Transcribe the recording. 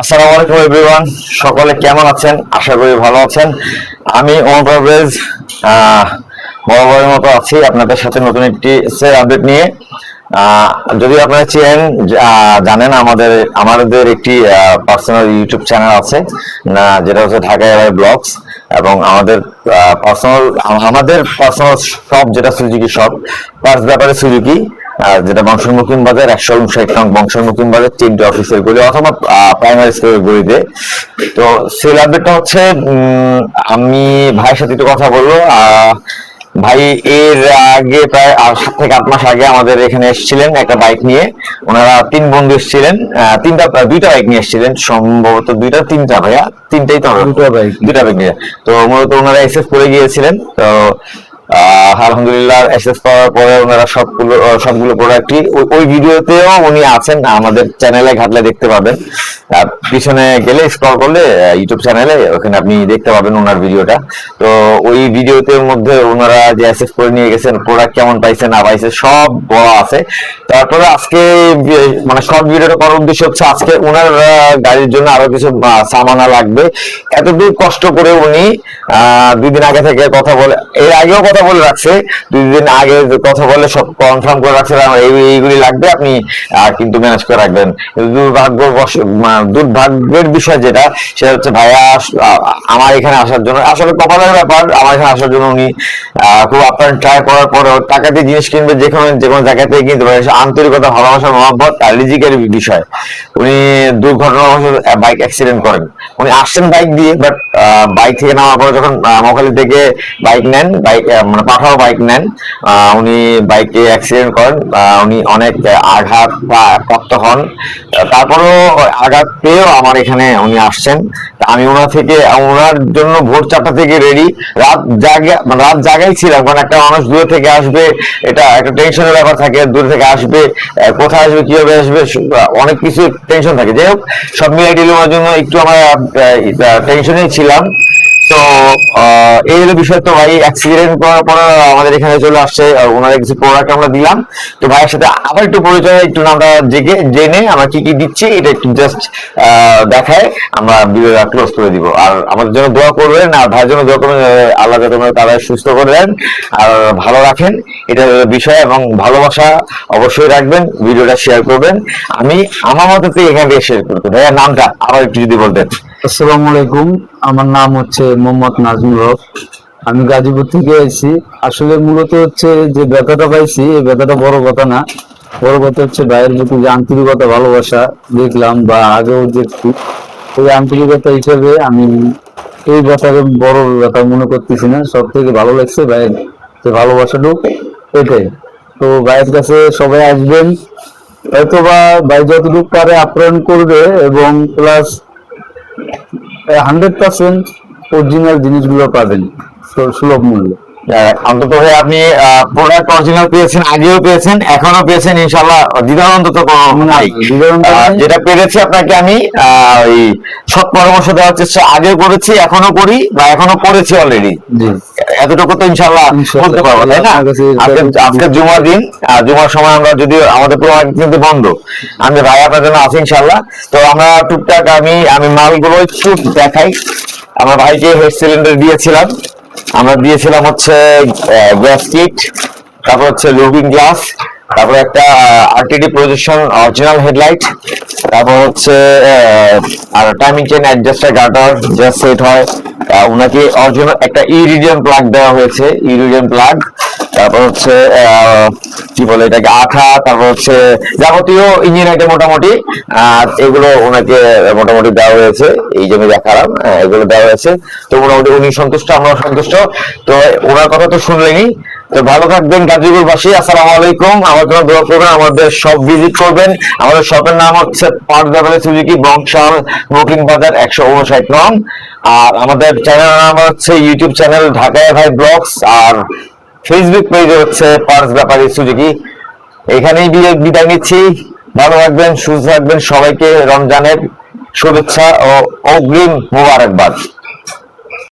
আসসালামু আলাইকুম এভরিওয়ান, সকলে কেমন আছেন? আশা করি ভালো আছেন। আমি ওমর পারভেজ বরাবরের মতো আছি আপনাদের সাথে নতুন একটি সেল আপডেট নিয়ে। যদি আপনারা জানেন আমাদের একটি পার্সোনাল ইউটিউব চ্যানেল আছে না, যেটা হচ্ছে ঢাকা এয়ারওয়ে ব্লগস, এবং আমাদের পার্সোনাল শপ যেটা সুজুকি শপ, পার্টস ব্যাপারে সুজুকি, যেটা বংশর মুকিম বাজার 159 নং বংশর মুকিম বাজার 3টি অফিসের গলি অথবা প্রাইমারি স্কুলের গলিতে। তো সেল আপডেটটা হচ্ছে আমি ভাইয়ের সাথে একটু কথা বলবো। ভাই এর আগে প্রায় 7 থেকে 8 মাস আগে আমাদের এখানে এসেছিলেন একটা বাইক নিয়ে। ওনারা 3 বন্ধু এসেছিলেন, দুইটা বাইক নিয়ে এসেছিলেন, সম্ভবত তিনটা ভাইয়া, তিনটাই তো দুইটা বাইক নিয়ে। তো মূলত ওনারা এসএস করে গিয়েছিলেন। তো আলহামদুলিল্লাহ এসএস পাওয়ার পরে ওনারা সবগুলো প্রোডাক্টই ওই ভিডিওতেও উনি আছেন, আমাদের চ্যানেলে ঘাটলে দেখতে পাবেন। পিছনে গেলে স্ক্রল করলে ইউটিউব চ্যানেলে ওখানে আপনি দেখতে পাবেন ওনার ভিডিওটা। তো ওই ভিডিওতে মধ্যে ওনারা যে অ্যাসেস করে নিয়ে গেছেন, প্রোডাক্ট কেমন পাইছে না পাইছে সব বলা আছে। তারপরে আজকে মানে শর্ট ভিডিওটা করার উদ্দেশ্য হচ্ছে আজকে ওনার গাড়ির জন্য আরো কিছু সামানা লাগবে। এতদূর কষ্ট করে উনি 2 দিন আগে থেকে কথা বলে, এর আগেও কথা বলে রাখছে, 2 দিন আগে কথা বলে সব কনফার্ম করে রাখছে এইগুলি লাগবে, আপনি কিন্তু ম্যানেজ করে রাখবেন। দুর্ভাগ্যের বিষয় যেটা, সেটা হচ্ছে ভাইয়া আমার এখানে আসার জন্য, আসলে কপালের ব্যাপার, আমার এখানে আসার জন্য উনি খুব আপনার ট্রাই করার পরে টাকা দিয়ে জিনিস কিনবে, যে কোনো জায়গা থেকে কিনতে পারে, আন্তরিকতা, ভালোবাসা, মহব্বত আর রিজিকের বিষয়। উনি দুর্ঘটনাবশত বাইক অ্যাক্সিডেন্ট করেন। উনি আসছেন বাইক দিয়ে, বাট বাইক থেকে নামার পরে যখন মহাখালী থেকে বাইক নেন, মানে পাঠাও বাইক নেন, উনি বাইকে অ্যাক্সিডেন্ট করেন। উনি অনেক আঘাত প্রাপ্ত হন। তারপরেও আঘাত পেয়েও আমার এখানে উনি আসছেন। আমি ওনার জন্য ভোর 4টা থেকে রেডি, রাত জাগাই ছিলাম, কারণ একটা মানুষ দূর থেকে আসবে, এটা একটা টেনশনের ব্যাপার থাকে, দূর থেকে আসবে, কোথায় আসবে, কিভাবে আসবে, অনেক কিছু টেনশন থাকে। যাই হোক, সব মিলিয়ে ডিলের জন্য একটু আমরা টেনশনেই ছিলাম। তো এই হলো বিষয়। তো ভাই অ্যাক্সিডেন্ট করার পর আমাদের এখানে চলে আসছে, ওনার কিছু প্রোডাক্ট আমরা দিলাম। তো ভাইয়ের সাথে আবার একটু পরিচয়, একটু নামটা জেনে আমরা কি কি দিচ্ছি এটা একটু জাস্ট দেখায় আমরা ভিডিওটা ক্লোজ করে দিব। আর আমাদের জন্য দোয়া করবেন, আর ভাইয়ের জন্য দোয়া করবেন, আল্লাহ যাতে তারা সুস্থ করে দেন আর ভালো রাখেন, এটা বিষয়। এবং ভালোবাসা অবশ্যই রাখবেন, ভিডিওটা শেয়ার করবেন। আমি আমার মতো এখানে শেয়ার করতে, ভাইয়া নামটা আবার একটু যদি বলতেন। আসসালামু আলাইকুম, আমার নাম হচ্ছে মোহাম্মদ নাজমুল হক। আমি গাজীপুর থেকে এসেছি। আসলে মূলত হচ্ছে যে ব্যথাটা পাইছি, এই ব্যথাটা বড় কথা না। বড় কথা হচ্ছে ভাইয়ের প্রতি যে আন্তরিকতা, ভালোবাসা দেখলাম বা আগেও দেখছি, ওই আন্তরিকতা হিসেবে আমি এই ব্যথাকে বড় ব্যথা মনে করতেছি না। সব থেকে ভালো লাগছে ভাইয়ের যে ভালোবাসাটুক, এটাই। তো ভাইয়ের কাছে সবাই আসবেন, হয়তোবা ভাই যতটুকু পারে আপ্যায়ন করবে, এবং প্লাস 100% অরিজিনাল জিনিসগুলো পাবেন সুলভ মূল্যে। অন্তত আপনি প্রোডাক্ট অরিজিনাল পেয়েছেন, আগেও পেয়েছেন, এখনো পেয়েছেন, ইনশাআল্লাহ দ্বিধা অন্তত নাই। যেটা পেরেছি আপনাকে আমি ওই সৎ পরামর্শ দেওয়ার চেষ্টা আগেও করেছি, এখনো করি, বা এখনো করেছি অলরেডি, এতটুকু তো ইনশাআল্লাহ বলতে পারবো, তাই না? আজকে জুমার দিন, জুমার সময় আমরা যদি আমাদের প্রোডাক্ট কিন্তু বন্ধ, আমি ভাই আপনার জন্য আছি ইনশাআল্লাহ। তো আমরা টুকটাক আমি মালগুলো একটু দেখাই। আমার ভাইকে হেড সিলিন্ডার দিয়েছিলাম, আমরা দিয়েছিলাম হচ্ছে গ্যাস কিট, তারপর হচ্ছে লুকিং গ্লাস, তারপর একটা আরটিডি প্রজেকশন অরিজিনাল হেডলাইট, তারপর হচ্ছে আর টাইমিং চেন অ্যাডজাস্টার গার্ডার যা সেট হয়, ওনাকে অরিজিনাল একটা ইরিডিয়াম প্লাগ দেওয়া হয়েছে, ইরিডিয়াম প্লাগ। তারপর হচ্ছে কি বলে এটাকে, আঠা, তারপর হচ্ছে যাবতীয় ইঞ্জিন আইটেম মোটামুটি এগুলো ওনাকে মোটামুটি দেওয়া হয়েছে। এই যে আমি দেখালাম, এগুলো দেওয়া হয়েছে। তো মোটামুটি উনি সন্তুষ্ট, আমরাও সন্তুষ্ট। তো ওনার কথা তো শুনলেনি। তো ভালো থাকবেন গাজীপুরবাসী। আসসালামু আলাইকুম। আমার জন্য দোয়া করবেন, আমাদের সব ভিজিট করবেন। আমাদের শপের নাম হচ্ছে পার্টস ব্যাপারে সুজুকি, বংশাল মুকিং বাজার 159 নং। আর আমাদের চ্যানেল নাম হচ্ছে YouTube channel Dhaka airway blogs, আর ফেসবুক পেজে হচ্ছে পার্টস ব্যাপারে সুজুকি। এখানেই বিদায় নিচ্ছি। ভালো থাকবেন, সুস্থ থাকবেন। সবাইকে রমজানের শুভেচ্ছা ও অগ্রিম মোবারকবাদ।